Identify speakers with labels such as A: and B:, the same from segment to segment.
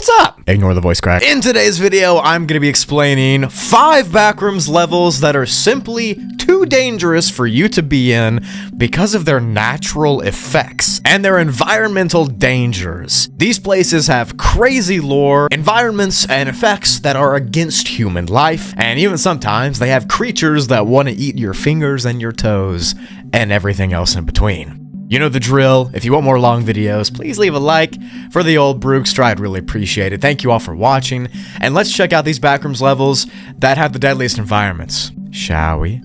A: What's up? Ignore the voice crack. In today's video, I'm going to be explaining 5 backrooms levels that are simply too dangerous for you to be in because of their natural effects and their environmental dangers. These places have crazy lore, environments, and effects that are against human life, and even sometimes they have creatures that want to eat your fingers and your toes and everything else in between. You know the drill. If you want more long videos, please leave a like. For the old Brookster, I'd really appreciate it. Thank you all for watching, and let's check out these backrooms levels that have the deadliest environments, shall we?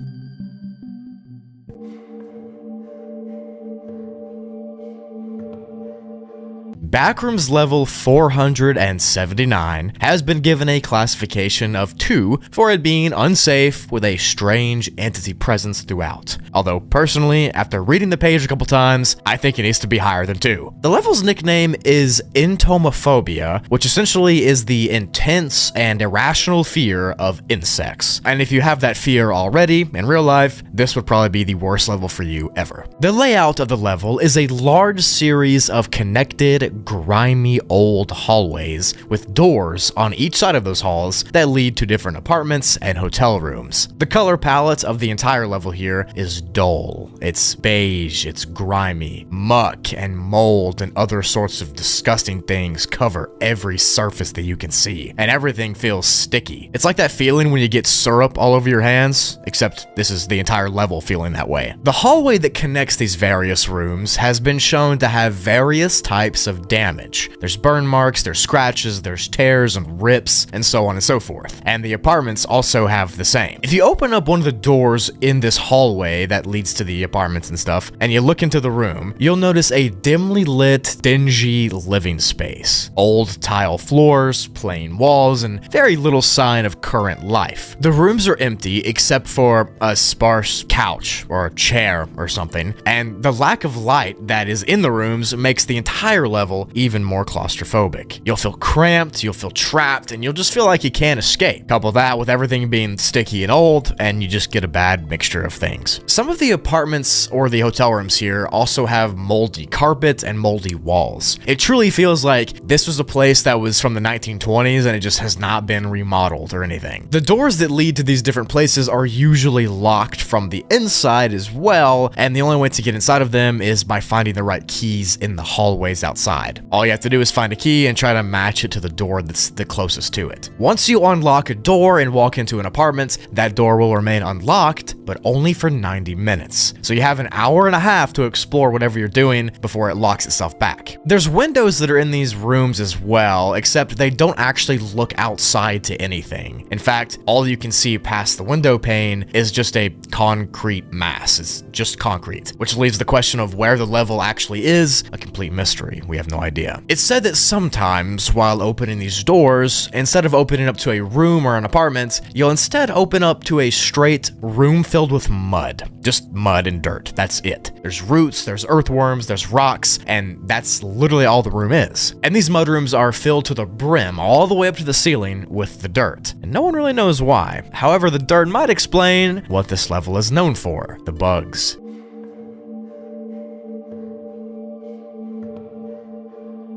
A: Backrooms level 479 has been given a classification of 2 for it being unsafe with a strange entity presence throughout. Although personally, after reading the page a couple times, I think it needs to be higher than 2. The level's nickname is entomophobia, which essentially is the intense and irrational fear of insects. And if you have that fear already in real life, this would probably be the worst level for you ever. The layout of the level is a large series of connected, grimy old hallways with doors on each side of those halls that lead to different apartments and hotel rooms. The color palette of the entire level here is dull. It's beige, it's grimy. Muck and mold and other sorts of disgusting things cover every surface that you can see, and everything feels sticky. It's like that feeling when you get syrup all over your hands, except this is the entire level feeling that way. The hallway that connects these various rooms has been shown to have various types of damage. There's burn marks, there's scratches, there's tears and rips, and so on and so forth. And the apartments also have the same. If you open up one of the doors in this hallway that leads to the apartments and stuff, and you look into the room, you'll notice a dimly lit, dingy living space. Old tile floors, plain walls, and very little sign of current life. The rooms are empty except for a sparse couch or a chair or something, and the lack of light that is in the rooms makes the entire level even more claustrophobic. You'll feel cramped, you'll feel trapped, and you'll just feel like you can't escape. Couple that with everything being sticky and old, and you just get a bad mixture of things. Some of the apartments or the hotel rooms here also have moldy carpet and moldy walls. It truly feels like this was a place that was from the 1920s and it just has not been remodeled or anything. The doors that lead to these different places are usually locked from the inside as well, and the only way to get inside of them is by finding the right keys in the hallways outside. All you have to do is find a key and try to match it to the door that's the closest to it. Once you unlock a door and walk into an apartment, that door will remain unlocked, but only for 90 minutes. So you have an hour and a half to explore whatever you're doing before it locks itself back. There's windows that are in these rooms as well, except they don't actually look outside to anything. In fact, all you can see past the window pane is just a concrete mass. It's just concrete, which leaves the question of where the level actually is a complete mystery. We have no idea. It's said that sometimes while opening these doors, instead of opening up to a room or an apartment, you'll instead open up to a straight room filled with mud. Just mud and dirt. That's it. There's roots, there's earthworms, there's rocks, and that's literally all the room is. And these mud rooms are filled to the brim, all the way up to the ceiling with the dirt. And no one really knows why. However, the dirt might explain what this level is known for: the bugs.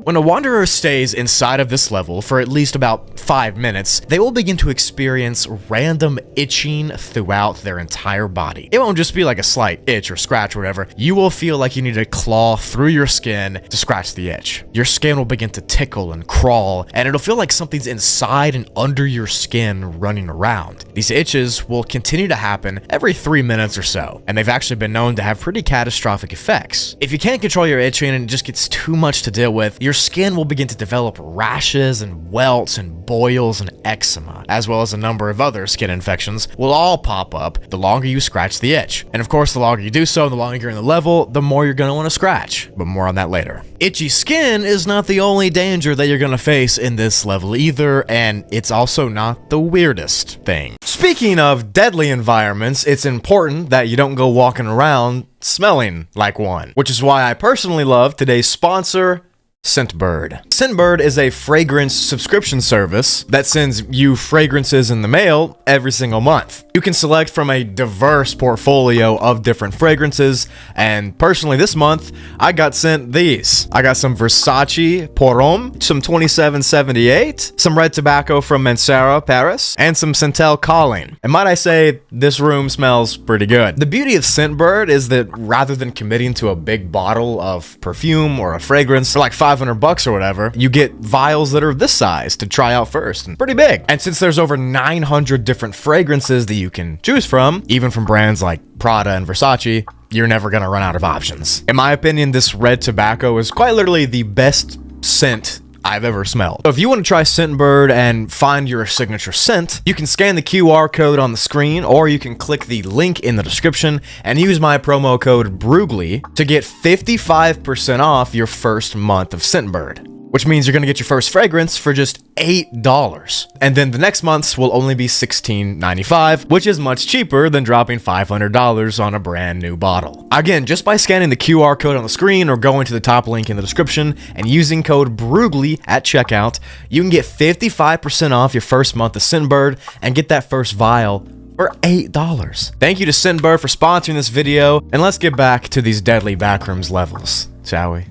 A: When a wanderer stays inside of this level for at least about 5 minutes, they will begin to experience random itching throughout their entire body. It won't just be like a slight itch or scratch or whatever. You will feel like you need to claw through your skin to scratch the itch. Your skin will begin to tickle and crawl, and it'll feel like something's inside and under your skin running around. These itches will continue to happen every 3 minutes or so, and they've actually been known to have pretty catastrophic effects. If you can't control your itching and it just gets too much to deal with, your skin will begin to develop rashes and welts and boils and eczema, as well as a number of other skin infections will all pop up the longer you scratch the itch. And of course, the longer you do so, the longer you're in the level, the more you're going to want to scratch, but more on that later. Itchy skin is not the only danger that you're going to face in this level either, and it's also not the weirdest thing. Speaking of deadly environments, it's important that you don't go walking around smelling like one, which is why I personally love today's sponsor, Scentbird. Scentbird is a fragrance subscription service that sends you fragrances in the mail every single month. You can select from a diverse portfolio of different fragrances, and personally this month, I got sent these. I got some Versace Pour Homme, some 2778, some red tobacco from Mancera, Paris, and some Centel Calling. And might I say, this room smells pretty good. The beauty of Scentbird is that rather than committing to a big bottle of perfume or a fragrance for like $500 or whatever, you get vials that are this size to try out first, and pretty big. And since there's over 900 different fragrances that you can choose from, even from brands like Prada and Versace, you're never gonna run out of options. In my opinion, this red tobacco is quite literally the best scent I've ever smelled. So if you want to try Scentbird and find your signature scent, you can scan the QR code on the screen, or you can click the link in the description and use my promo code BRUGLY to get 55% off your first month of Scentbird, which means you're going to get your first fragrance for just $8. And then the next month's will only be $16.95, which is much cheaper than dropping $500 on a brand new bottle. Again, just by scanning the QR code on the screen or going to the top link in the description and using code BRUGLY at checkout, you can get 55% off your first month of Scentbird and get that first vial for $8. Thank you to Scentbird for sponsoring this video, and let's get back to these deadly backrooms levels, shall we?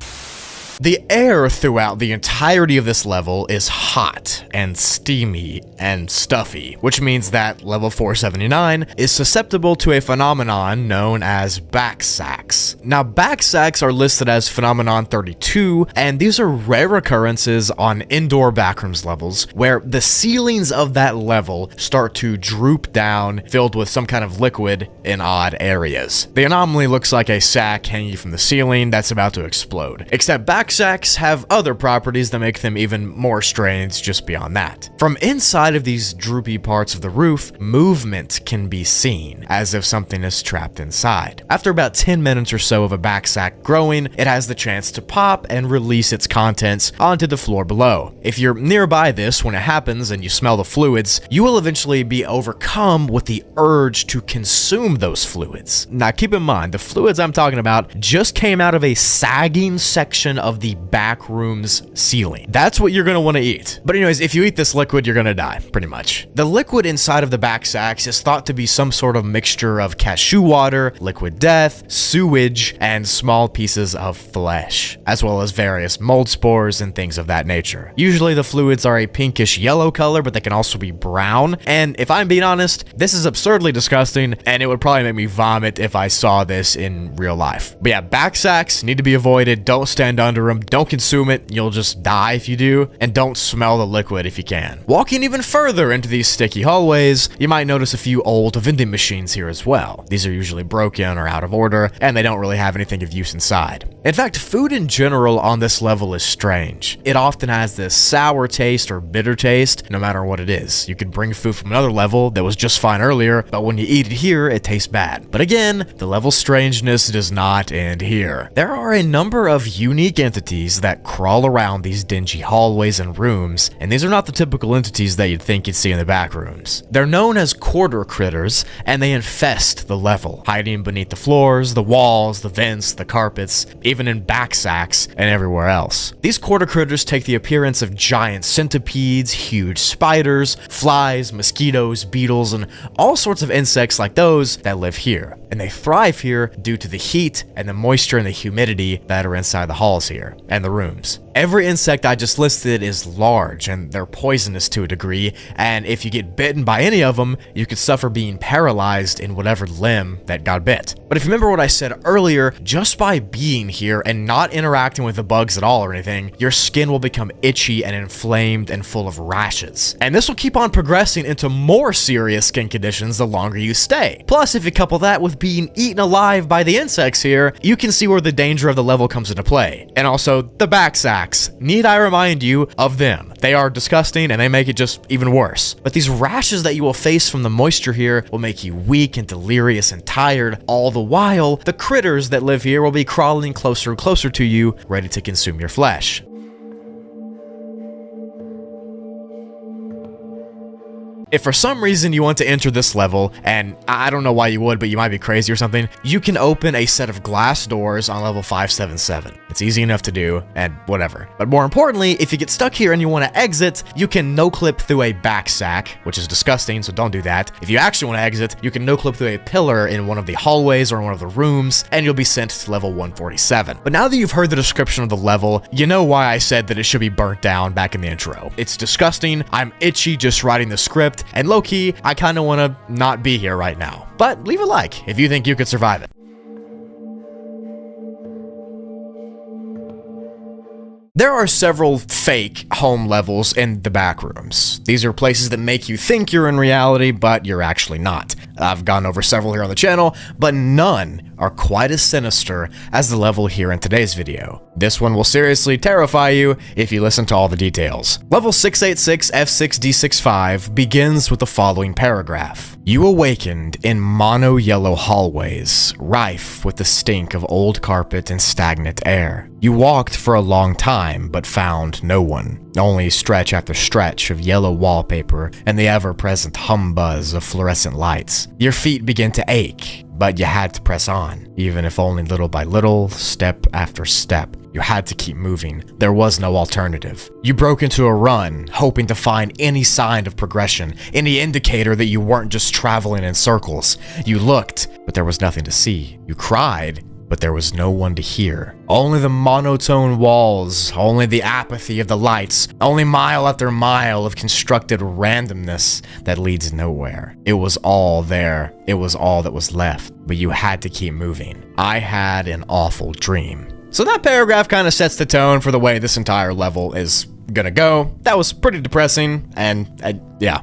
A: The air throughout the entirety of this level is hot and steamy and stuffy, which means that level 479 is susceptible to a phenomenon known as backsacks. Now, backsacks are listed as phenomenon 32, and these are rare occurrences on indoor backrooms levels where the ceilings of that level start to droop down, filled with some kind of liquid in odd areas. The anomaly looks like a sack hanging from the ceiling that's about to explode, except backsacks have other properties that make them even more strange just beyond that. From inside of these droopy parts of the roof, movement can be seen, as if something is trapped inside. After about 10 minutes or so of a backsack growing, it has the chance to pop and release its contents onto the floor below. If you're nearby this when it happens and you smell the fluids, you will eventually be overcome with the urge to consume those fluids. Now keep in mind, the fluids I'm talking about just came out of a sagging section of the backrooms ceiling. That's what you're gonna want to eat. But anyways, if you eat this liquid, you're gonna die, pretty much. The liquid inside of the backsacks is thought to be some sort of mixture of cashew water, liquid death, sewage, and small pieces of flesh, as well as various mold spores and things of that nature. Usually the fluids are a pinkish yellow color, but they can also be brown. And if I'm being honest, this is absurdly disgusting, and it would probably make me vomit if I saw this in real life. But yeah, backsacks need to be avoided. Don't stand under them. Don't consume it. You'll just die if you do. And don't smell the liquid if you can. Walking even further into these sticky hallways, you might notice a few old vending machines here as well. These are usually broken or out of order, and they don't really have anything of use inside. In fact, food in general on this level is strange. It often has this sour taste or bitter taste, no matter what it is. You could bring food from another level that was just fine earlier, but when you eat it here, it tastes bad. But again, the level's strangeness does not end here. There are a number of unique entities that crawl around these dingy hallways and rooms, and these are not the typical entities that you'd think you'd see in the back rooms. They're known as quarter critters, and they infest the level, hiding beneath the floors, the walls, the vents, the carpets, even in backsacks and everywhere else. These quarter critters take the appearance of giant centipedes, huge spiders, flies, mosquitoes, beetles, and all sorts of insects like those that live here. And they thrive here due to the heat and the moisture and the humidity that are inside the halls here and the rooms. Every insect I just listed is large, and they're poisonous to a degree, and if you get bitten by any of them, you could suffer being paralyzed in whatever limb that got bit. But if you remember what I said earlier, just by being here and not interacting with the bugs at all or anything, your skin will become itchy and inflamed and full of rashes. And this will keep on progressing into more serious skin conditions the longer you stay. Plus, if you couple that with being eaten alive by the insects here, you can see where the danger of the level comes into play. And also, the backsacks. Need I remind you of them? They are disgusting and they make it just even worse. But these rashes that you will face from the moisture here will make you weak and delirious and tired. All the while, the critters that live here will be crawling closer and closer to you, ready to consume your flesh. If for some reason you want to enter this level, and I don't know why you would, but you might be crazy or something, you can open a set of glass doors on level 577. It's easy enough to do, and whatever. But more importantly, if you get stuck here and you want to exit, you can no-clip through a back sack, which is disgusting, so don't do that. If you actually want to exit, you can no-clip through a pillar in one of the hallways or one of the rooms, and you'll be sent to level 147. But now that you've heard the description of the level, you know why I said that it should be burnt down back in the intro. It's disgusting, I'm itchy just writing the script, and low-key, I kind of want to not be here right now. But leave a like if you think you could survive it. There are several fake home levels in the Backrooms. These are places that make you think you're in reality, but you're actually not. I've gone over several here on the channel, but none are quite as sinister as the level here in today's video. This one will seriously terrify you if you listen to all the details. Level 686 F6D65 begins with the following paragraph. You awakened in mono-yellow hallways, rife with the stink of old carpet and stagnant air. You walked for a long time, but found no one. Only stretch after stretch of yellow wallpaper and the ever-present humbuzz of fluorescent lights. Your feet began to ache, but you had to press on, even if only little by little, step after step. You had to keep moving. There was no alternative. You broke into a run, hoping to find any sign of progression, any indicator that you weren't just traveling in circles. You looked, but there was nothing to see. You cried, but there was no one to hear. Only the monotone walls, only the apathy of the lights, only mile after mile of constructed randomness that leads nowhere. It was all there. It was all that was left, but you had to keep moving. I had an awful dream. So that paragraph kind of sets the tone for the way this entire level is gonna go. That was pretty depressing, and yeah.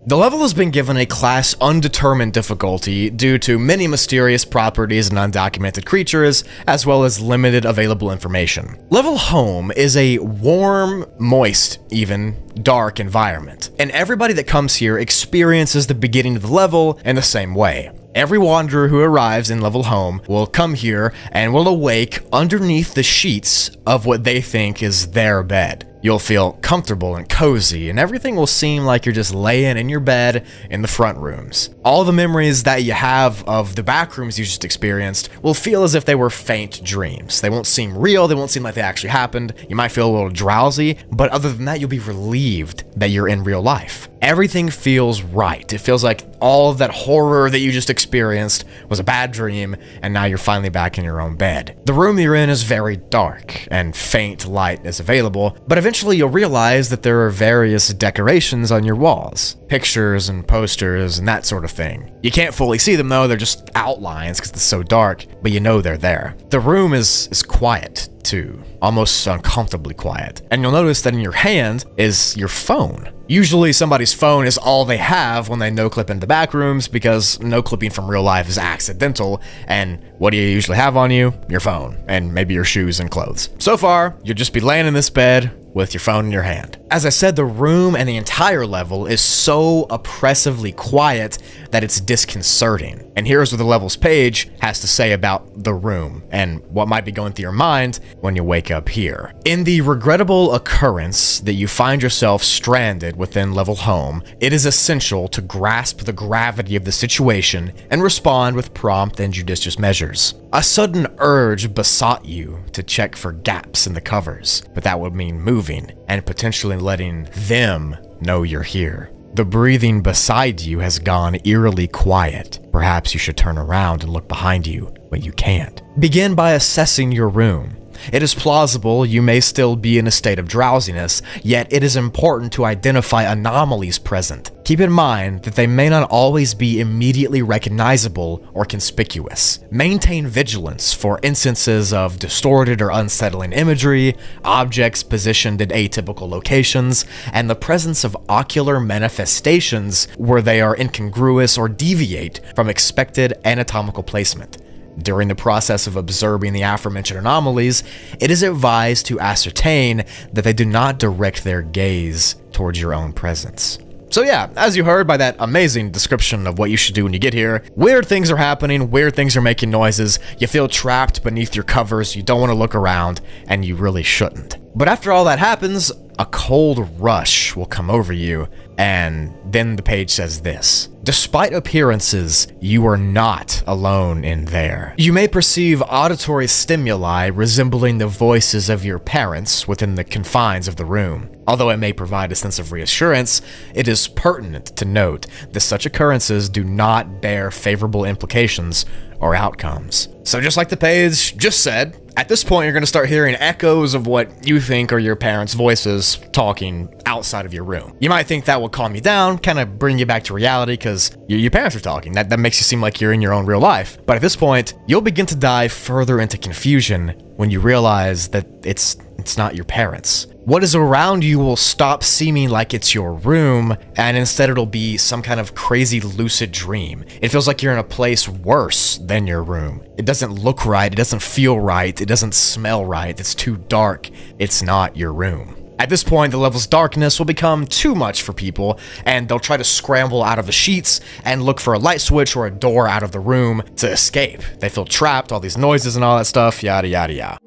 A: The level has been given a class undetermined difficulty due to many mysterious properties and undocumented creatures, as well as limited available information. Level Home is a warm, moist, even dark environment, and everybody that comes here experiences the beginning of the level in the same way. Every wanderer who arrives in Level Home will come here and will awake underneath the sheets of what they think is their bed. You'll feel comfortable and cozy, and everything will seem like you're just laying in your bed in the front rooms. All the memories that you have of the backrooms you just experienced will feel as if they were faint dreams. They won't seem real, they won't seem like they actually happened. You might feel a little drowsy, but other than that, you'll be relieved that you're in real life. Everything feels right. It feels like all of that horror that you just experienced was a bad dream, and now you're finally back in your own bed. The room you're in is very dark, and faint light is available, but eventually you'll realize that there are various decorations on your walls. Pictures and posters and that sort of thing. You can't fully see them though, they're just outlines because it's so dark, but you know they're there. The room is quiet too, almost uncomfortably quiet. And you'll notice that in your hand is your phone. Usually somebody's phone is all they have when they no-clip into the backrooms because no-clipping from real life is accidental, and what do you usually have on you? Your phone, and maybe your shoes and clothes. So far, you'll just be laying in this bed with your phone in your hand. As I said, the room and the entire level is so oppressively quiet that it's disconcerting. And here's what the levels page has to say about the room and what might be going through your mind when you wake up here. In the regrettable occurrence that you find yourself stranded within Level Home, it is essential to grasp the gravity of the situation and respond with prompt and judicious measures. A sudden urge besought you to check for gaps in the covers, but that would mean moving and potentially letting them know you're here. The breathing beside you has gone eerily quiet. Perhaps you should turn around and look behind you, but you can't. Begin by assessing your room. It is plausible you may still be in a state of drowsiness, yet it is important to identify anomalies present. Keep in mind that they may not always be immediately recognizable or conspicuous. Maintain vigilance for instances of distorted or unsettling imagery, objects positioned in atypical locations, and the presence of ocular manifestations where they are incongruous or deviate from expected anatomical placement. During the process of observing the aforementioned anomalies, it is advised to ascertain that they do not direct their gaze towards your own presence. So yeah, as you heard by that amazing description of what you should do when you get here, weird things are happening, weird things are making noises, you feel trapped beneath your covers, you don't want to look around, and you really shouldn't. But after all that happens, a cold rush will come over you, and then the page says this: despite appearances, you are not alone in there. You may perceive auditory stimuli resembling the voices of your parents within the confines of the room. Although it may provide a sense of reassurance, it is pertinent to note that such occurrences do not bear favorable implications or outcomes. So just like the page just said, at this point you're going to start hearing echoes of what you think are your parents' voices talking outside of your room. You might think that will calm you down, kind of bring you back to reality because your parents are talking. That makes you seem like you're in your own real life. But at this point, you'll begin to dive further into confusion when you realize that it's not your parents. What is around you will stop seeming like it's your room, and instead it'll be some kind of crazy lucid dream. It feels like you're in a place worse than your room. It doesn't look right, it doesn't feel right, it doesn't smell right, it's too dark, it's not your room. At this point, the level's darkness will become too much for people, and they'll try to scramble out of the sheets and look for a light switch or a door out of the room to escape. They feel trapped, all these noises and all that stuff, yada yada yada.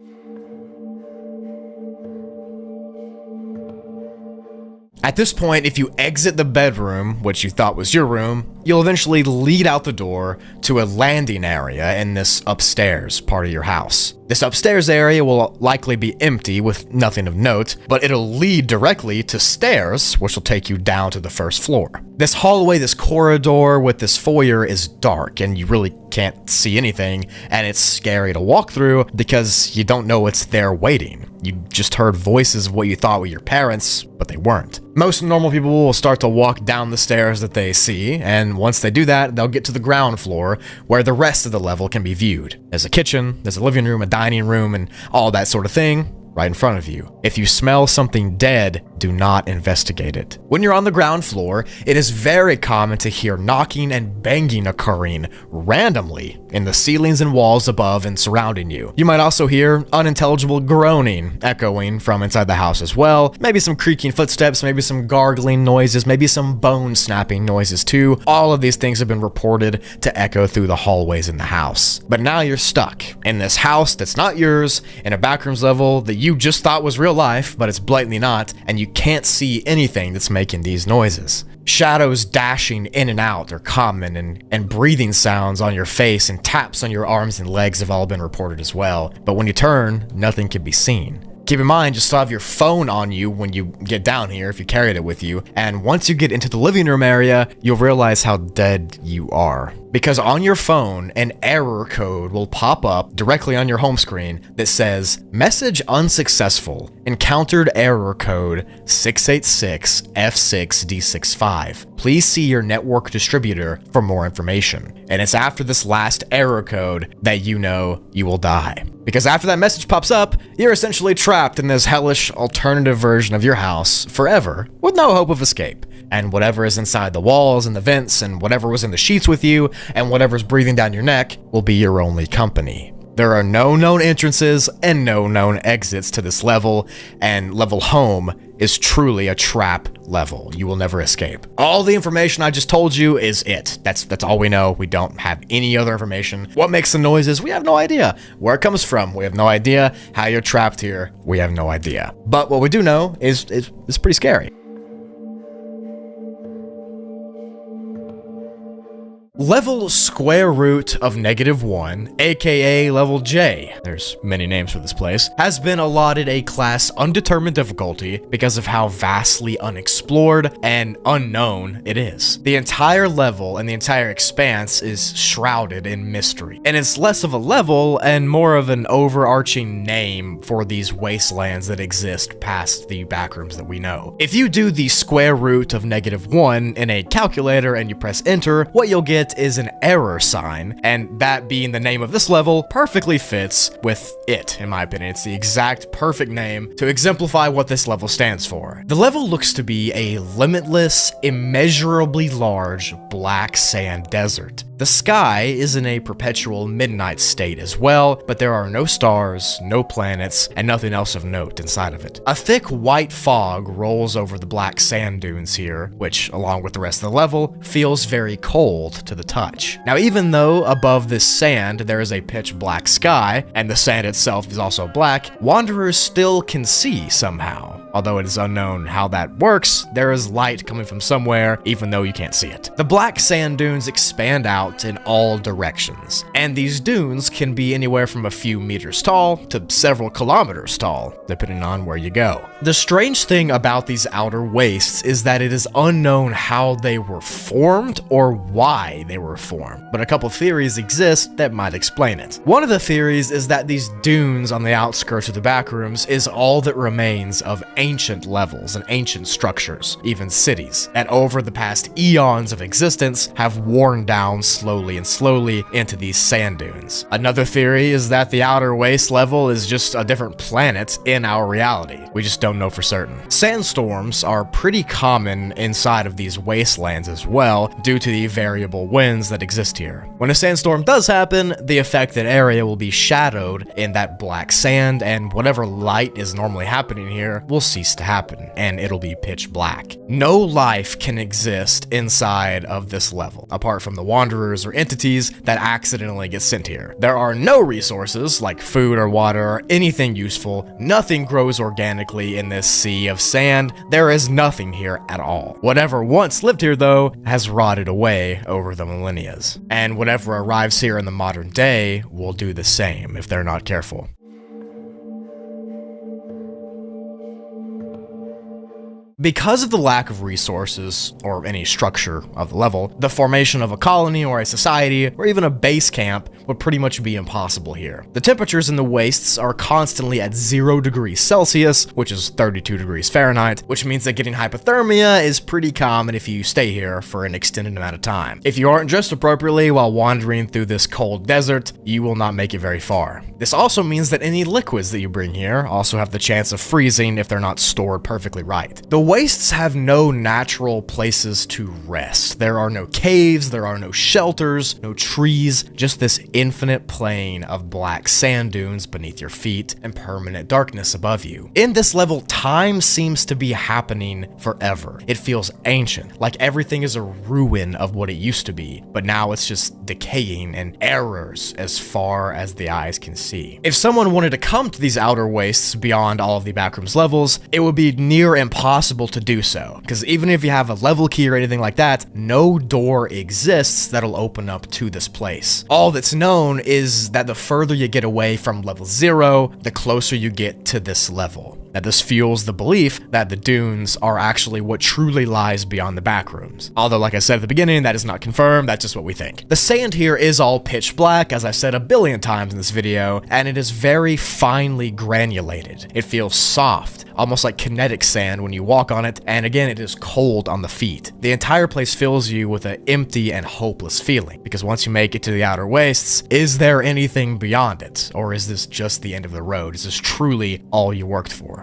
A: At this point, if you exit the bedroom, which you thought was your room, you'll eventually lead out the door to a landing area in this upstairs part of your house. This upstairs area will likely be empty with nothing of note, but it'll lead directly to stairs, which will take you down to the first floor. This hallway, this corridor with this foyer is dark, and you really can't see anything, and it's scary to walk through because you don't know what's there waiting. You just heard voices of what you thought were your parents, but they weren't. Most normal people will start to walk down the stairs that they see, and once they do that, they'll get to the ground floor where the rest of the level can be viewed. There's a kitchen, there's a living room, a dining room, and all that sort of thing right in front of you. If you smell something dead, do not investigate it. When you're on the ground floor, it is very common to hear knocking and banging occurring randomly in the ceilings and walls above and surrounding you. You might also hear unintelligible groaning echoing from inside the house as well. Maybe some creaking footsteps, maybe some gargling noises, maybe some bone snapping noises too. All of these things have been reported to echo through the hallways in the house. But now you're stuck in this house that's not yours, in a backrooms level that you just thought was real life, but it's blatantly not, and you can't see anything that's making these noises. Shadows dashing in and out are common, and breathing sounds on your face and taps on your arms and legs have all been reported as well. But when you turn, nothing can be seen. Keep in mind, just still have your phone on you when you get down here if you carried it with you, and once you get into the living room area, you'll realize how dead you are. Because on your phone, an error code will pop up directly on your home screen that says, "Message unsuccessful. Encountered error code 686F6D65. Please see your network distributor for more information." And it's after this last error code that you know you will die. Because after that message pops up, you're essentially trapped in this hellish alternative version of your house forever, with no hope of escape. And whatever is inside the walls and the vents, and whatever was in the sheets with you, and whatever's breathing down your neck will be your only company. There are no known entrances and no known exits to this level, and level home is truly a trap level. You will never escape. All the information I just told you is it. That's all we know. We don't have any other information. What makes the noises? We have no idea. Where it comes from? We have no idea. How you're trapped here? We have no idea. But what we do know is it's pretty scary. Level square root of -1, aka level J, there's many names for this place, has been allotted a class undetermined difficulty because of how vastly unexplored and unknown it is. The entire level and the entire expanse is shrouded in mystery, and it's less of a level and more of an overarching name for these wastelands that exist past the backrooms that we know. If you do the square root of -1 in a calculator and you press enter, what you'll get planet is an error sign, and that being the name of this level perfectly fits with it, in my opinion. It's the exact perfect name to exemplify what this level stands for. The level looks to be a limitless, immeasurably large black sand desert. The sky is in a perpetual midnight state as well, but there are no stars, no planets, and nothing else of note inside of it. A thick white fog rolls over the black sand dunes here, which, along with the rest of the level, feels very cold to the touch. Now, even though above this sand there is a pitch black sky, and the sand itself is also black, wanderers still can see somehow. Although it is unknown how that works, there is light coming from somewhere, even though you can't see it. The black sand dunes expand out in all directions, and these dunes can be anywhere from a few meters tall to several kilometers tall, depending on where you go. The strange thing about these outer wastes is that it is unknown how they were formed or why they were formed, but a couple theories exist that might explain it. One of the theories is that these dunes on the outskirts of the backrooms is all that remains of ancient levels and ancient structures, even cities, that over the past eons of existence have worn down slowly into these sand dunes. Another theory is that the outer waste level is just a different planet in our reality. We just don't know for certain. Sandstorms are pretty common inside of these wastelands as well, due to the variable winds that exist here. When a sandstorm does happen, the affected area will be shadowed in that black sand, and whatever light is normally happening here will cease to happen, and it'll be pitch black. No life can exist inside of this level, apart from the wanderers or entities that accidentally get sent here. There are no resources, like food or water or anything useful. Nothing grows organically in this sea of sand. There is nothing here at all. Whatever once lived here, though, has rotted away over the millennia. And whatever arrives here in the modern day will do the same if they're not careful. Because of the lack of resources, or any structure of the level, the formation of a colony or a society, or even a base camp would pretty much be impossible here. The temperatures in the wastes are constantly at 0 degrees Celsius, which is 32 degrees Fahrenheit, which means that getting hypothermia is pretty common if you stay here for an extended amount of time. If you aren't dressed appropriately while wandering through this cold desert, you will not make it very far. This also means that any liquids that you bring here also have the chance of freezing if they're not stored perfectly right. The wastes have no natural places to rest. There are no caves, there are no shelters, no trees, just this infinite plain of black sand dunes beneath your feet and permanent darkness above you. In this level, time seems to be happening forever. It feels ancient, like everything is a ruin of what it used to be, but now it's just decaying and errors as far as the eyes can see. If someone wanted to come to these outer wastes beyond all of the backrooms levels, it would be near impossible to do so, because even if you have a level key or anything like that, no door exists that'll open up to this place. All that's known is that the further you get away from level 0, the closer you get to this level. Now, this fuels the belief that the dunes are actually what truly lies beyond the backrooms. Although, like I said at the beginning, that is not confirmed, that's just what we think. The sand here is all pitch black, as I've said a billion times in this video, and it is very finely granulated. It feels soft, almost like kinetic sand when you walk on it, and again, it is cold on the feet. The entire place fills you with an empty and hopeless feeling, because once you make it to the outer wastes, is there anything beyond it? Or is this just the end of the road? Is this truly all you worked for?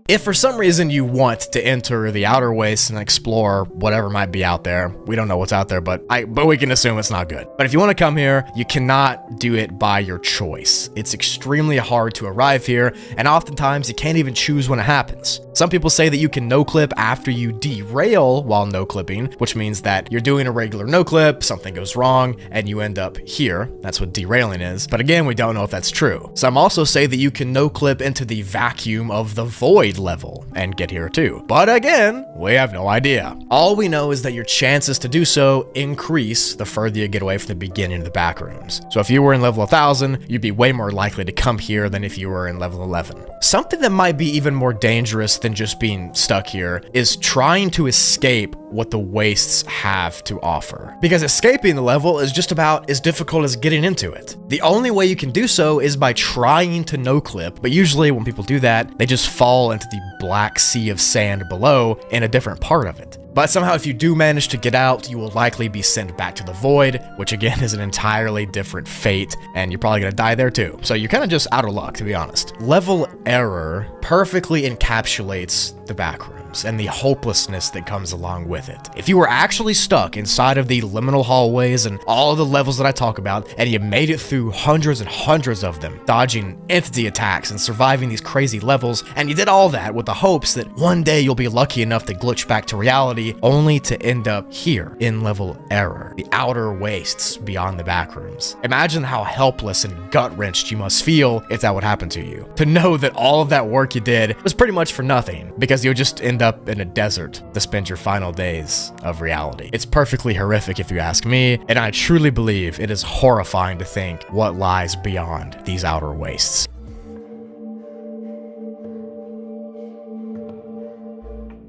A: If for some reason you want to enter the outer wastes and explore whatever might be out there, we don't know what's out there, but we can assume it's not good. But if you want to come here, you cannot do it by your choice. It's extremely hard to arrive here, and oftentimes you can't even choose when it happens. Some people say that you can no-clip after you derail while no-clipping, which means that you're doing a regular no-clip, something goes wrong, and you end up here. That's what derailing is. But again, we don't know if that's true. Some also say that you can no-clip into the vacuum of the void level and get here too. But again, we have no idea. All we know is that your chances to do so increase the further you get away from the beginning of the backrooms. So if you were in level 1000, you'd be way more likely to come here than if you were in level 11. Something that might be even more dangerous than just being stuck here is trying to escape what the wastes have to offer. Because escaping the level is just about as difficult as getting into it. The only way you can do so is by trying to no-clip, but usually when people do that, they just fall into the black sea of sand below in a different part of it. But somehow if you do manage to get out, you will likely be sent back to the void, which again is an entirely different fate, and you're probably gonna die there too. So you're kind of just out of luck, to be honest. Level error perfectly encapsulates the backrooms and the hopelessness that comes along with it. If you were actually stuck inside of the liminal hallways and all of the levels that I talk about, and you made it through hundreds and hundreds of them, dodging entity attacks and surviving these crazy levels, and you did all that with the hopes that one day you'll be lucky enough to glitch back to reality, only to end up here in level error, the outer wastes beyond the backrooms. Imagine how helpless and gut-wrenched you must feel if that would happen to you. To know that all of that work you did was pretty much for nothing, because you'll just end up in a desert to spend your final days of reality. It's perfectly horrific if you ask me, and I truly believe it is horrifying to think what lies beyond these outer wastes.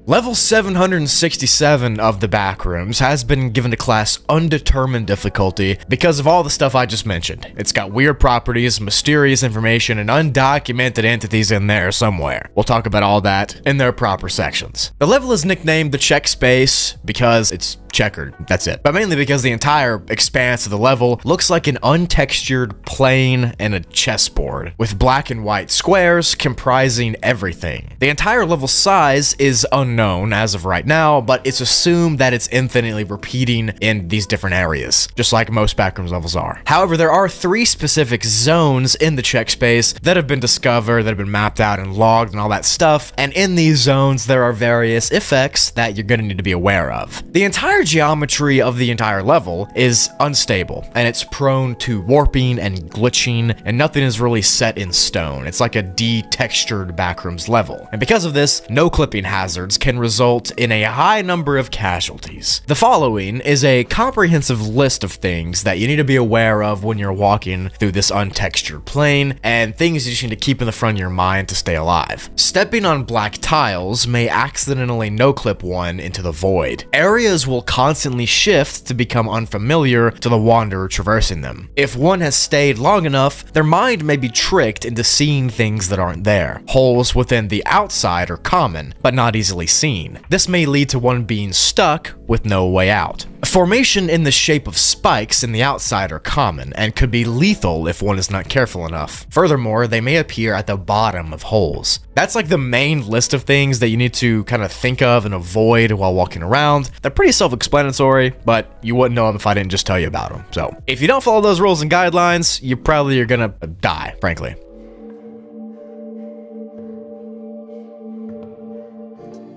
A: Level 767 of the Backrooms has been given to class Undetermined difficulty because of all the stuff I just mentioned. It's got weird properties, mysterious information, and undocumented entities in there somewhere. We'll talk about all that in their proper sections. The level is nicknamed the Check Space because it's checkered, that's it. But mainly because the entire expanse of the level looks like an untextured plane and a chessboard, with black and white squares comprising everything. The entire level size is unknown as of right now, but it's assumed that it's infinitely repeating in these different areas, just like most Backrooms levels are. However, there are 3 specific zones in the check space that have been discovered, that have been mapped out and logged and all that stuff, and in these zones there are various effects that you're gonna need to be aware of. The entire geometry of the entire level is unstable, and it's prone to warping and glitching, and nothing is really set in stone. It's like a de-textured Backrooms level. And because of this, no clipping hazards can result in a high number of casualties. The following is a comprehensive list of things that you need to be aware of when you're walking through this untextured plane, and things you just need to keep in the front of your mind to stay alive. Stepping on black tiles may accidentally no-clip one into the void. Areas will constantly shift to become unfamiliar to the wanderer traversing them. If one has stayed long enough, their mind may be tricked into seeing things that aren't there. Holes within the outside are common, but not easily seen. This may lead to one being stuck with no way out. Formation in the shape of spikes in the outside are common and could be lethal if one is not careful enough. Furthermore, they may appear at the bottom of holes. That's like the main list of things that you need to kind of think of and avoid while walking around. They're pretty self-explanatory, but you wouldn't know them if I didn't just tell you about them. So if you don't follow those rules and guidelines, you probably are gonna die, frankly.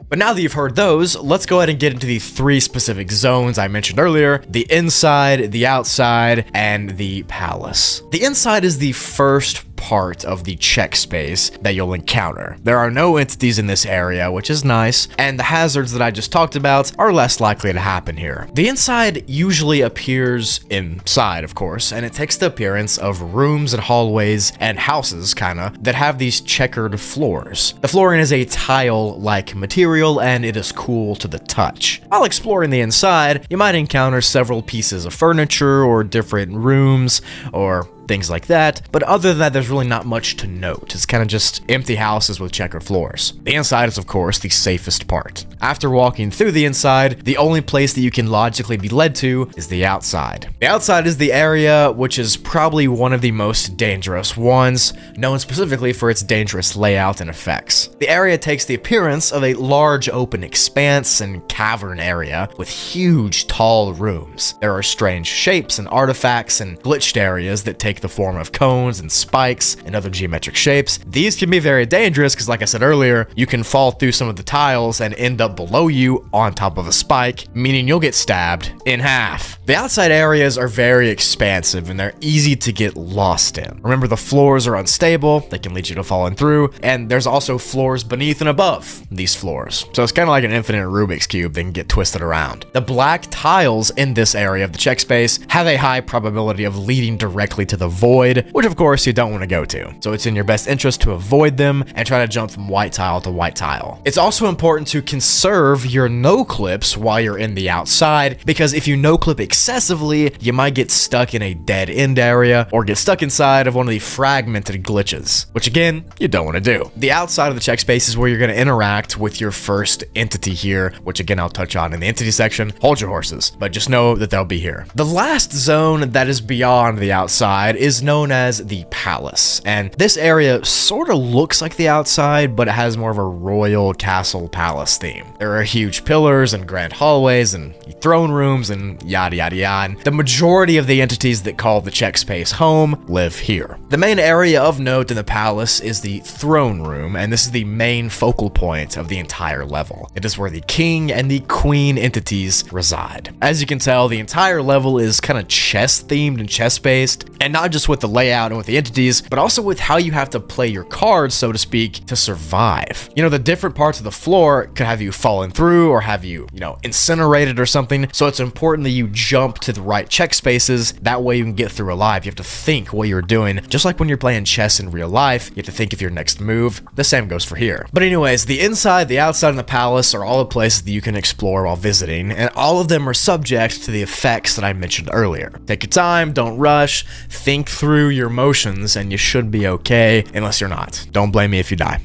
A: But now that you've heard those, let's go ahead and get into the 3 specific zones I mentioned earlier: the inside, the outside, and the palace. The inside is the first part of the check space that you'll encounter. There are no entities in this area, which is nice, and the hazards that I just talked about are less likely to happen here. The inside usually appears inside, of course, and it takes the appearance of rooms and hallways and houses, kinda, that have these checkered floors. The flooring is a tile-like material, and it is cool to the touch. While exploring the inside, you might encounter several pieces of furniture or different rooms or things like that, but other than that, there's really not much to note. It's kind of just empty houses with checkered floors. The inside is, of course, the safest part. After walking through the inside, the only place that you can logically be led to is the outside. The outside is the area which is probably one of the most dangerous ones, known specifically for its dangerous layout and effects. The area takes the appearance of a large open expanse and cavern area with huge tall rooms. There are strange shapes and artifacts and glitched areas that take the form of cones and spikes and other geometric shapes. These can be very dangerous because, like I said earlier, you can fall through some of the tiles and end up below you on top of a spike, meaning you'll get stabbed in half. The outside areas are very expansive and they're easy to get lost in. Remember, the floors are unstable, they can lead you to falling through, and there's also floors beneath and above these floors. So it's kind of like an infinite Rubik's Cube that can get twisted around. The black tiles in this area of the check space have a high probability of leading directly to the void, which of course you don't want to go to. So it's in your best interest to avoid them and try to jump from white tile to white tile. It's also important to conserve your no clips while you're in the outside, because if you no clip excessively, you might get stuck in a dead end area or get stuck inside of one of the fragmented glitches, which again, you don't want to do. The outside of the check space is where you're going to interact with your first entity here, which again, I'll touch on in the entity section. Hold your horses, but just know that they'll be here. The last zone that is beyond the outside is known as the palace, and this area sort of looks like the outside, but it has more of a royal castle palace theme. There are huge pillars and grand hallways and throne rooms and yada yada yada. And the majority of the entities that call the check space home live here. The main area of note in the palace is the throne room, and this is the main focal point of the entire level. It is where the king and the queen entities reside. As you can tell, the entire level is kind of chess themed and chess based, and not just with the layout and with the entities, but also with how you have to play your cards, so to speak, to survive. You know, the different parts of the floor could have you fallen through or have you, incinerated or something. So it's important that you jump to the right check spaces. That way you can get through alive. You have to think what you're doing. Just like when you're playing chess in real life, you have to think of your next move. The same goes for here. But anyways, the inside, the outside, and the palace are all the places that you can explore while visiting, and all of them are subject to the effects that I mentioned earlier. Take your time, don't rush, think through your motions, and you should be okay, unless you're not. Don't blame me if you die.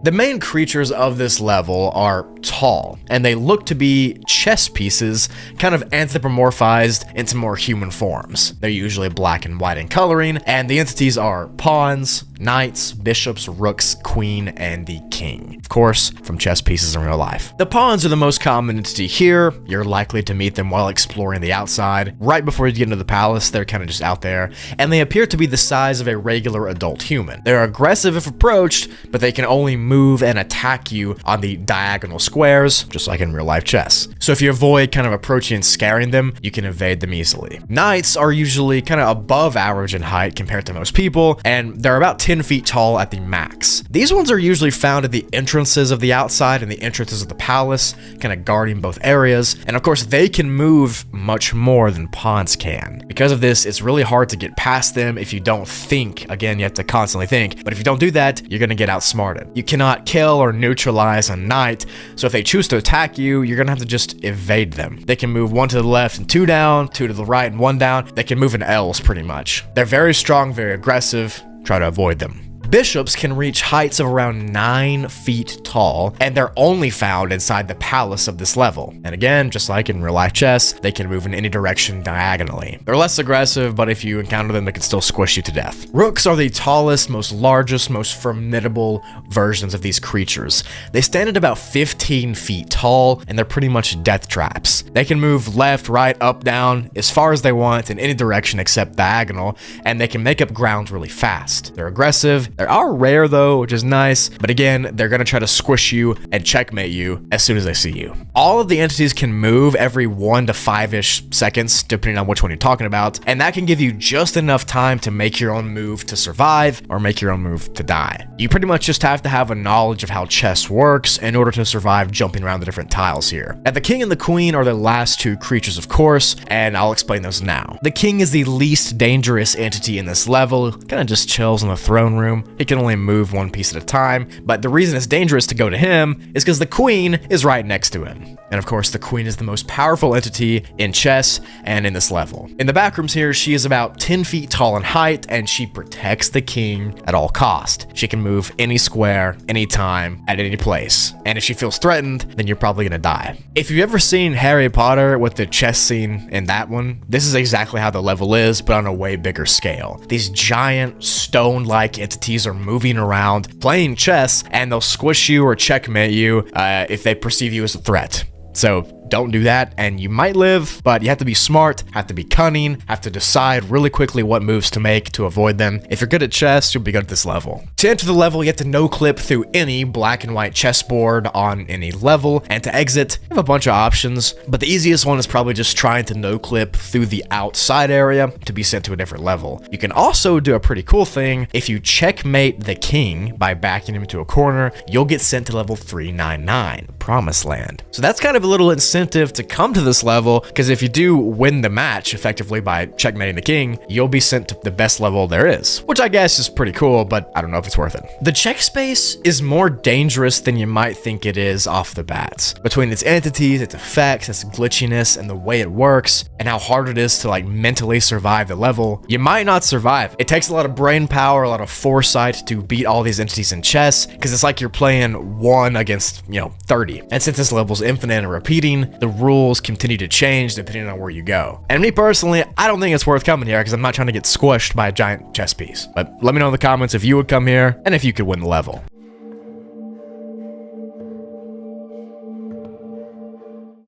A: The main creatures of this level are tall, and they look to be chess pieces kind of anthropomorphized into more human forms. They're usually black and white in coloring, and the entities are pawns, knights, bishops, rooks, queen, and the king. Of course, from chess pieces in real life. The pawns are the most common entity here. You're likely to meet them while exploring the outside. Right before you get into the palace, they're kind of just out there, and they appear to be the size of a regular adult human. They're aggressive if approached, but they can only move and attack you on the diagonal squares, just like in real life chess. So if you avoid kind of approaching and scaring them, you can evade them easily. Knights are usually kind of above average in height compared to most people, and they're about 10 feet tall at the max. These ones are usually found at the entrances of the outside and the entrances of the palace, kind of guarding both areas, and of course they can move much more than pawns can. Because of this, it's really hard to get past them if you don't think. Again, you have to constantly think, but if you don't do that, you're gonna get outsmarted. You cannot kill or neutralize a knight, so if they choose to attack you, you're gonna have to just evade them. They can move 1 to the left and 2 down, 2 to the right and 1 down. They can move in L's pretty much. They're very strong, very aggressive. Try to avoid them. Bishops can reach heights of around 9 feet tall, and they're only found inside the palace of this level. And again, just like in real life chess, they can move in any direction diagonally. They're less aggressive, but if you encounter them, they can still squish you to death. Rooks are the tallest, most largest, most formidable versions of these creatures. They stand at about 15 feet tall, and they're pretty much death traps. They can move left, right, up, down, as far as they want in any direction except diagonal, and they can make up ground really fast. They're aggressive. They are rare though, which is nice, but again, they're gonna try to squish you and checkmate you as soon as they see you. All of the entities can move every 1 to 5-ish seconds, depending on which one you're talking about, and that can give you just enough time to make your own move to survive or make your own move to die. You pretty much just have to have a knowledge of how chess works in order to survive jumping around the different tiles here. And the king and the queen are the last 2 creatures, of course, and I'll explain those now. The king is the least dangerous entity in this level, kind of just chills in the throne room. He can only move 1 piece at a time, but the reason it's dangerous to go to him is because the queen is right next to him. And of course, the queen is the most powerful entity in chess and in this level. In the backrooms here, she is about 10 feet tall in height, and she protects the king at all cost. She can move any square, anytime, at any place. And if she feels threatened, then you're probably gonna die. If you've ever seen Harry Potter with the chess scene in that one, this is exactly how the level is, but on a way bigger scale. These giant stone-like entities are moving around, playing chess, and they'll squish you or checkmate you if they perceive you as a threat. So don't do that, and you might live, but you have to be smart, have to be cunning, have to decide really quickly what moves to make to avoid them. If you're good at chess, you'll be good at this level. To enter the level, you have to no-clip through any black and white chessboard on any level, and to exit, you have a bunch of options, but the easiest one is probably just trying to no-clip through the outside area to be sent to a different level. You can also do a pretty cool thing. If you checkmate the king by backing him into a corner, you'll get sent to level 399, Promised Land. So that's kind of a little incentive incentive to come to this level, because if you do win the match effectively by checkmating the king, you'll be sent to the best level there is, which I guess is pretty cool, but I don't know if it's worth it. The check space is more dangerous than you might think it is off the bat. Between its entities, its effects, its glitchiness, and the way it works, and how hard it is to like mentally survive the level, you might not survive. It takes a lot of brain power, a lot of foresight to beat all these entities in chess, because it's like you're playing 1 against, 30. And since this level's infinite and repeating, the rules continue to change depending on where you go. And me personally, I don't think it's worth coming here because I'm not trying to get squished by a giant chess piece. But let me know in the comments if you would come here and if you could win the level.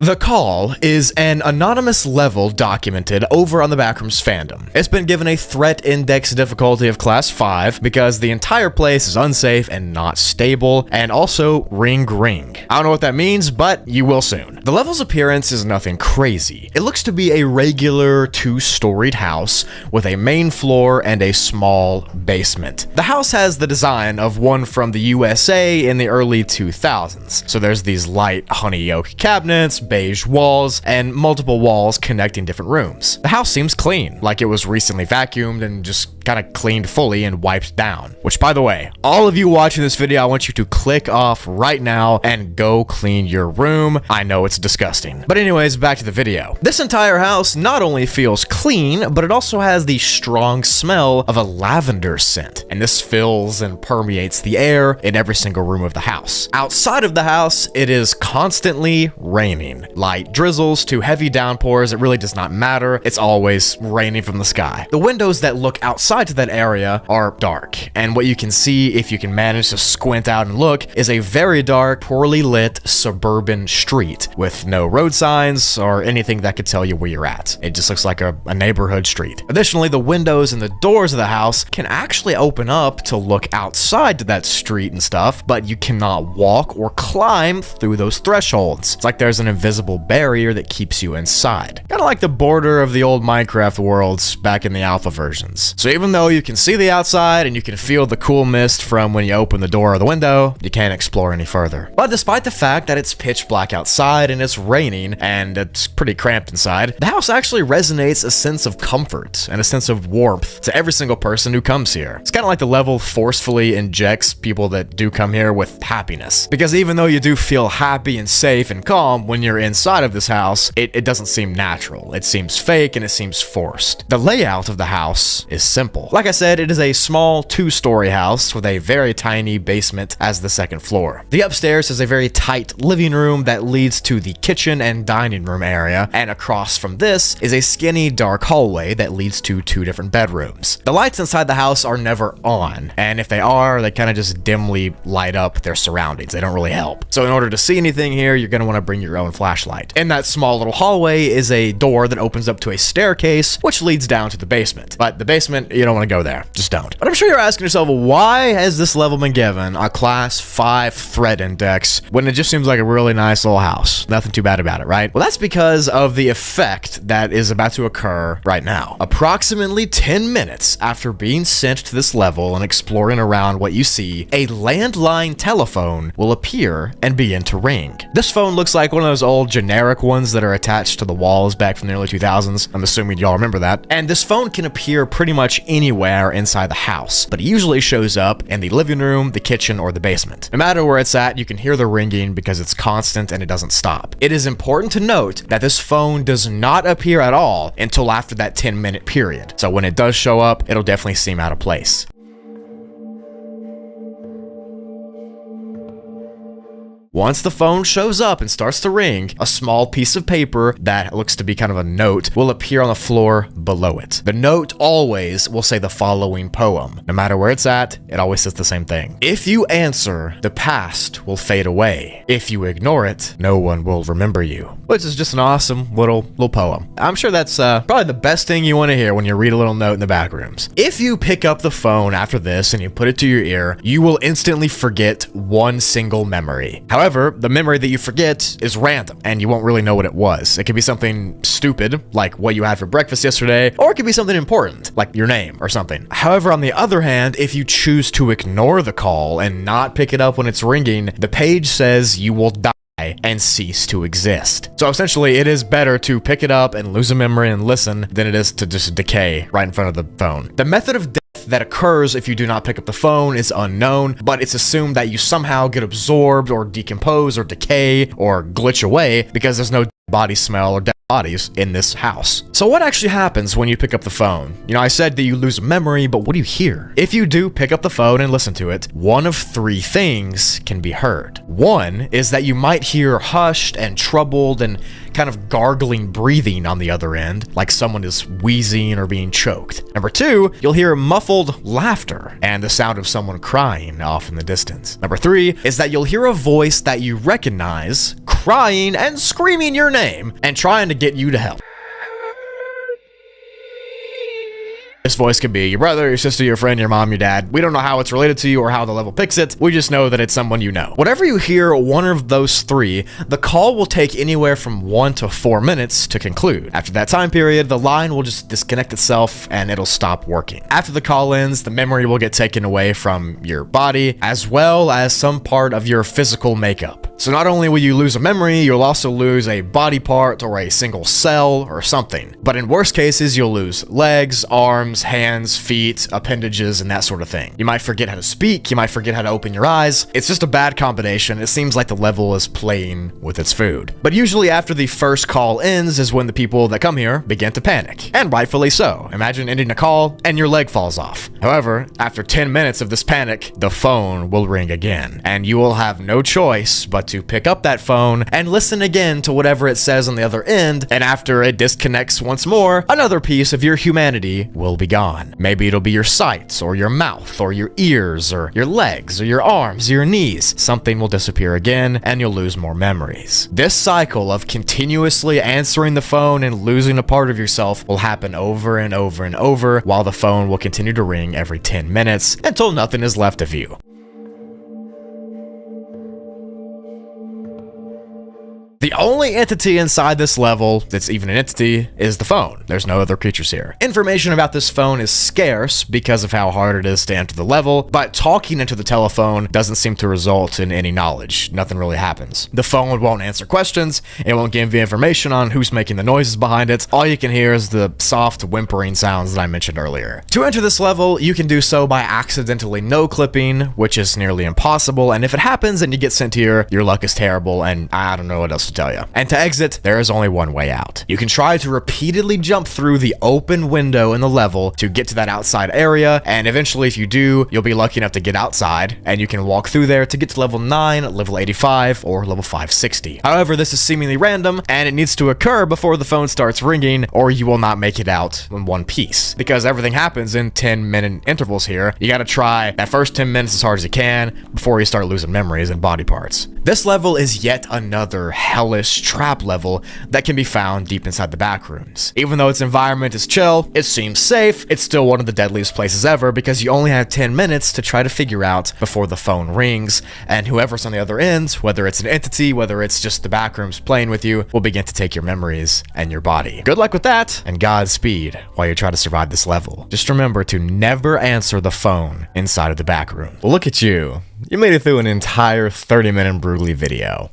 A: The Call is an anonymous level documented over on the Backrooms fandom. It's been given a threat index difficulty of class 5 because the entire place is unsafe and not stable, and also ring. I don't know what that means, but you will soon. The level's appearance is nothing crazy. It looks to be a regular 2-storied house with a main floor and a small basement. The house has the design of one from the USA in the early 2000s. So there's these light honey oak cabinets, beige walls, and multiple walls connecting different rooms. The house seems clean, like it was recently vacuumed and just kind of cleaned fully and wiped down. Which, by the way, all of you watching this video, I want you to click off right now and go clean your room. I know it's disgusting. But anyways, back to the video. This entire house not only feels clean, but it also has the strong smell of a lavender scent. And this fills and permeates the air in every single room of the house. Outside of the house, it is constantly raining. Light drizzles to heavy downpours, it really does not matter. It's always raining from the sky. The windows that look outside to that area are dark, and what you can see if you can manage to squint out and look is a very dark, poorly lit suburban street with no road signs or anything that could tell you where you're at. It just looks like a neighborhood street. Additionally, the windows and the doors of the house can actually open up to look outside to that street and stuff, but you cannot walk or climb through those thresholds. It's like there's an invisible barrier that keeps you inside. Kind of like the border of the old Minecraft worlds back in the alpha versions. So even though you can see the outside and you can feel the cool mist from when you open the door or the window, you can't explore any further. But despite the fact that it's pitch black outside and it's raining and it's pretty cramped inside, the house actually resonates a sense of comfort and a sense of warmth to every single person who comes here. It's kind of like the level forcefully injects people that do come here with happiness. Because even though you do feel happy and safe and calm when you're inside of this house, it doesn't seem natural. It seems fake and it seems forced. The layout of the house is simple. Like I said, it is a small 2-story house with a very tiny basement as the second floor. The upstairs is a very tight living room that leads to the kitchen and dining room area, and across from this is a skinny dark hallway that leads to 2 different bedrooms. The lights inside the house are never on, and if they are, they kind of just dimly light up their surroundings. They don't really help. So in order to see anything here, you're going to want to bring your own flashlight. In that small little hallway is a door that opens up to a staircase, which leads down to the basement. But the basement, you don't want to go there. Just don't. But I'm sure you're asking yourself, why has this level been given a class 5 threat index when it just seems like a really nice little house? Nothing too bad about it, right? Well, that's because of the effect that is about to occur right now. Approximately 10 minutes after being sent to this level and exploring around what you see, a landline telephone will appear and begin to ring. This phone looks like one of those old generic ones that are attached to the walls back from the early 2000s. I'm assuming y'all remember that. And this phone can appear pretty much anywhere inside the house, but it usually shows up in the living room, the kitchen, or the basement. No matter where it's at, you can hear the ringing because it's constant and it doesn't stop. It is important to note that this phone does not appear at all until after that 10-minute period. So when it does show up, it'll definitely seem out of place. Once the phone shows up and starts to ring, a small piece of paper that looks to be kind of a note will appear on the floor below it. The note always will say the following poem. No matter where it's at, it always says the same thing. If you answer, the past will fade away. If you ignore it, no one will remember you. Which is just an awesome little poem. I'm sure that's probably the best thing you want to hear when you read a little note in the Backrooms. If you pick up the phone after this and you put it to your ear, you will instantly forget one single memory. However, the memory that you forget is random, and you won't really know what it was. It could be something stupid, like what you had for breakfast yesterday, or it could be something important, like your name or something. However, on the other hand, if you choose to ignore the call and not pick it up when it's ringing, the page says you will die and cease to exist. So essentially, it is better to pick it up and lose a memory and listen than it is to just decay right in front of the phone. The method of death that occurs if you do not pick up the phone is unknown, but it's assumed that you somehow get absorbed or decompose or decay or glitch away because there's no body smell or dead bodies in this house. So what actually happens when you pick up the phone? You know, I said that you lose memory, but what do you hear? If you do pick up the phone and listen to it, one of three things can be heard. One is that you might hear hushed and troubled and kind of gargling breathing on the other end, like someone is wheezing or being choked. Number two, you'll hear muffled laughter and the sound of someone crying off in the distance. Number three is that you'll hear a voice that you recognize crying and screaming your name and trying to get you to help. This voice could be your brother, your sister, your friend, your mom, your dad. We don't know how it's related to you or how the level picks it. We just know that it's someone you know. Whatever you hear one of those three, the call will take anywhere from 1 to 4 minutes to conclude. After that time period, the line will just disconnect itself and it'll stop working. After the call ends, the memory will get taken away from your body as well as some part of your physical makeup. So not only will you lose a memory, you'll also lose a body part or a single cell or something. But in worst cases, you'll lose legs, arms, hands, feet, appendages, and that sort of thing. You might forget how to speak, you might forget how to open your eyes. It's just a bad combination. It seems like the level is playing with its food. But usually after the first call ends is when the people that come here begin to panic. And rightfully so. Imagine ending a call and your leg falls off. However, after 10 minutes of this panic, the phone will ring again. And you will have no choice but to pick up that phone and listen again to whatever it says on the other end, and after it disconnects once more, another piece of your humanity will be gone. Maybe it'll be your sight, or your mouth, or your ears, or your legs, or your arms, or your knees. Something will disappear again, and you'll lose more memories. This cycle of continuously answering the phone and losing a part of yourself will happen over and over and over, while the phone will continue to ring every 10 minutes until nothing is left of you. The only entity inside this level that's even an entity is the phone. There's no other creatures here. Information about this phone is scarce because of how hard it is to enter the level, but talking into the telephone doesn't seem to result in any knowledge. Nothing really happens. The phone won't answer questions. It won't give you information on who's making the noises behind it. All you can hear is the soft whimpering sounds that I mentioned earlier. To enter this level, you can do so by accidentally no-clipping, which is nearly impossible, and if it happens and you get sent here, your luck is terrible, and I don't know what else to tell you. And to exit, there is only one way out. You can try to repeatedly jump through the open window in the level to get to that outside area, and eventually if you do, you'll be lucky enough to get outside, and you can walk through there to get to level 9, level 85, or level 560. However, this is seemingly random, and it needs to occur before the phone starts ringing, or you will not make it out in one piece. Because everything happens in 10-minute intervals here, you gotta try that first 10 minutes as hard as you can before you start losing memories and body parts. This level is yet another hellish trap level that can be found deep inside the backrooms. Even though its environment is chill, it seems safe, it's still one of the deadliest places ever because you only have 10 minutes to try to figure out before the phone rings, and whoever's on the other end, whether it's an entity, whether it's just the backrooms playing with you, will begin to take your memories and your body. Good luck with that, and Godspeed while you try to survive this level. Just remember to never answer the phone inside of the backroom. Well, look at you. You made it through an entire 30-minute Brugly video.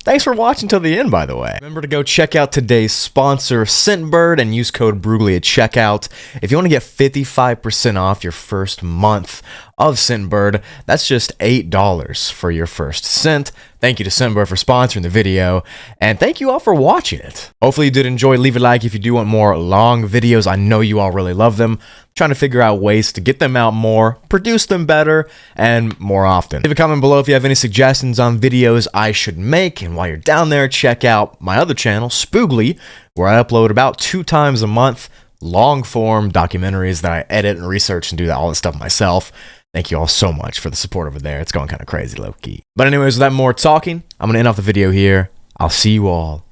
A: Thanks for watching till the end, by the way. Remember to go check out today's sponsor, Scentbird, and use code Brugly at checkout. If you want to get 55% off your first month of Scentbird, that's just $8 for your first scent. Thank you to Scentbird for sponsoring the video, and thank you all for watching it. Hopefully you did enjoy. Leave a like if you do want more long videos. I know you all really love them. Trying to figure out ways to get them out more, produce them better, and more often. Leave a comment below if you have any suggestions on videos I should make, and while you're down there, check out my other channel, Spoogly, where I upload about 2 times a month, long-form documentaries that I edit and research and do all this stuff myself. Thank you all so much for the support over there. It's going kind of crazy, low-key. But anyways, without more talking, I'm going to end off the video here. I'll see you all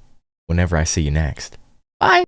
A: whenever I see you next. Bye!